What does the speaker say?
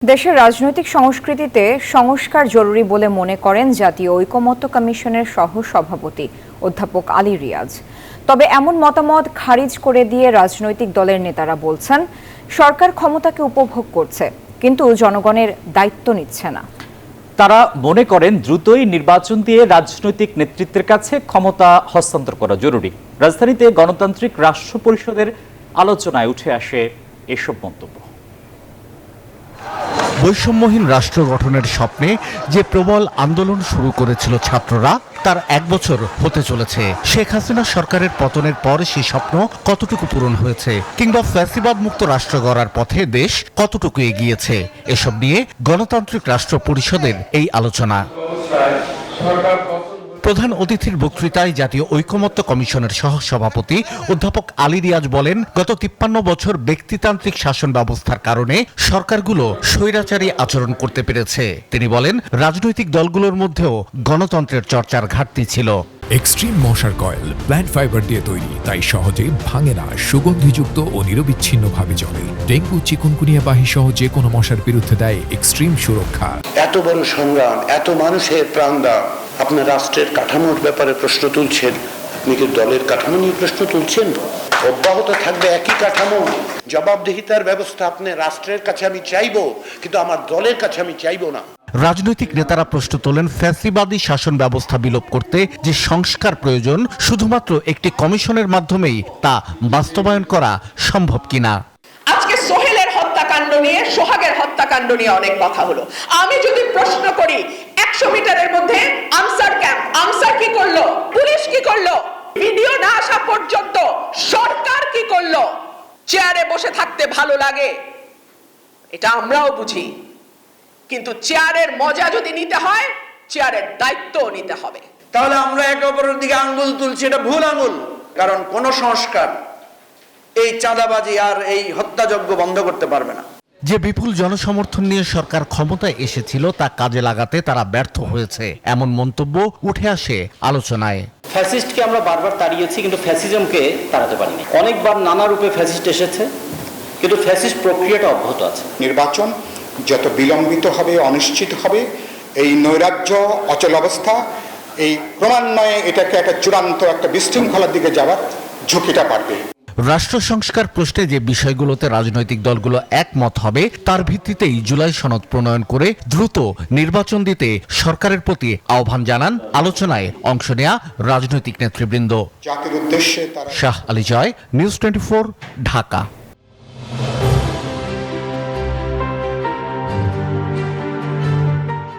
দেশের রাজনৈতিক সংস্কৃতিতে সংস্কার জরুরি বলে মনে করেন জাতীয় ঐকমত্য কমিশনের সহ-সভাপতি অধ্যাপক আলী রিয়াজ। তবে এমন মতামত খারিজ করে দিয়ে রাজনৈতিক দলের নেতারা বলছেন, সরকার ক্ষমতাকে উপভোগ করছে, কিন্তু জনগণের দায়িত্ব নিচ্ছে না। তারা মনে করেন দ্রুতই নির্বাচন দিয়ে রাজনৈতিক নেতৃত্বের কাছে ক্ষমতা হস্তান্তর করা জরুরি। রাজধানীতে গণতান্ত্রিক রাষ্ট্র পরিষদের আলোচনায় উঠে আসে এসব মন্তব্য। বৈষম্যহীন রাষ্ট্র গঠনের স্বপ্নে যে প্রবল আন্দোলন শুরু করেছিল ছাত্ররা, তার 1 বছর হতে চলেছে। শেখ হাসিনা সরকারের পতনের পর সেই স্বপ্ন কতটুকু পূরণ হয়েছে, কিংবা ফ্যাসিবাদ মুক্ত রাষ্ট্র গড়ার পথে দেশ কতটুকু এগিয়েছে, এসব নিয়ে গণতান্ত্রিক রাষ্ট্র পরিষদের এই আলোচনা। প্রধান অতিথির বক্তৃতায় জাতীয় ঐকমত্য কমিশনের সহ-সভাপতি অধ্যাপক আলী রিয়াজ বলেন, গত 53 বছর ব্যক্তিতান্ত্রিক শাসন ব্যবস্থার কারণে সরকারগুলো স্বৈরাচারী আচরণ করতে পেরেছে। তিনি বলেন, রাজনৈতিক দলগুলোর মধ্যেও গণতন্ত্রের চর্চার ঘাটতি ছিল। এক্সট্রিম মশার কয়েল প্ল্যান্ট ফাইবার দিয়ে তৈরি, তাই সহজে ভাঙে না, সুগন্ধিযুক্ত ও নিরবিচ্ছিন্নভাবে চলে। ডেঙ্গু, চিকুনগুনিয়া বাহি সহ যে কোনো মশার বিরুদ্ধে দেয় এক্সট্রিম সুরক্ষা। এত বড় সংগ্রাম, এত মানুষের প্রাণদান, আপনার রাষ্ট্রের কাঠামোর ব্যাপারে প্রশ্ন তুলছেন, আপনি কি দলের কাঠামো নিয়ে প্রশ্ন তুলছেন? অব্যাহত থাকবে একই কাঠামো, জবাবদিহিতার ব্যবস্থা আপনার রাষ্ট্রের কাছে আমি চাইবো, কিন্তু আমার দলের কাছে আমি চাইবো না। রাজনৈতিক নেতারা প্রশ্ন তোলেন, ফ্যাসিবাদী শাসন ব্যবস্থা বিলোপ করতে যে সংস্কার প্রয়োজন, শুধুমাত্র একটি কমিশনের মাধ্যমেই তা বাস্তবায়ন করা সম্ভব কিনা। আজকে সোহেলের হত্যাকাণ্ড নিয়ে, সোহাগের হত্যাকাণ্ড নিয়ে অনেক কথা হলো। আমি যদি প্রশ্ন করি, 100 মিটারের মধ্যে আনসার ক্যাম্প, আনসার কি করলো, পুলিশ কি করলো, ভিডিও না আসা পর্যন্ত সরকার কি করলো? চেয়ারে বসে থাকতে ভালো লাগে, এটা আমরাও বুঝি, কিন্তু চেয়ারের মজা যদি নিতে হয়, চেয়ারের দায়িত্ব নিতে হবে। তাহলে আমরা একে অপরের দিকে আঙ্গুল তুলছি, এটা ভুল আঙ্গুল। কারণ কোন সংস্কার এই চাঁদাবাজি আর এই হত্যাযজ্ঞ বন্ধ করতে পারবে না। যে বিপুল জনসমর্থন নিয়ে সরকার ক্ষমতায় এসেছিল, তা কাজে লাগাতে তারা ব্যর্থ হয়েছে, এমন মন্তব্য উঠে আসে আলোচনায়। ফ্যাসিস্টকে আমরা বারবার তাড়িয়েছি, কিন্তু ফ্যাসিজমকে তাড়াতে পারিনি। অনেকবার নানা রূপে ফ্যাসিস্ট এসেছে, কিন্তু ফ্যাসিস্ট প্রক্রিয়াটা অব্যাহত আছে। নির্বাচন যত বিলম্বিত হবে, অনিশ্চিত হবে, এই নৈরাজ্য, অচলাবস্থা, এই ক্রমান্বয়ে এটাকে একটা চূড়ান্ত একটা বিশৃঙ্খলার দিকে যাওয়ার ঝুঁকিটা বাড়বে। রাষ্ট্র সংস্কার প্রশ্নে যে বিষয়গুলোতে রাজনৈতিক দলগুলো একমত হবে, তার ভিত্তিতেই জুলাই সনদ প্রণয়ন করে দ্রুত নির্বাচন দিতে সরকারের প্রতি আহ্বান জানান আলোচনায় অংশ নেয়া রাজনৈতিক নেতৃবৃন্দ। জাতির উদ্দেশ্যে শাহ আলী জয়, নিউজ 24, ঢাকা।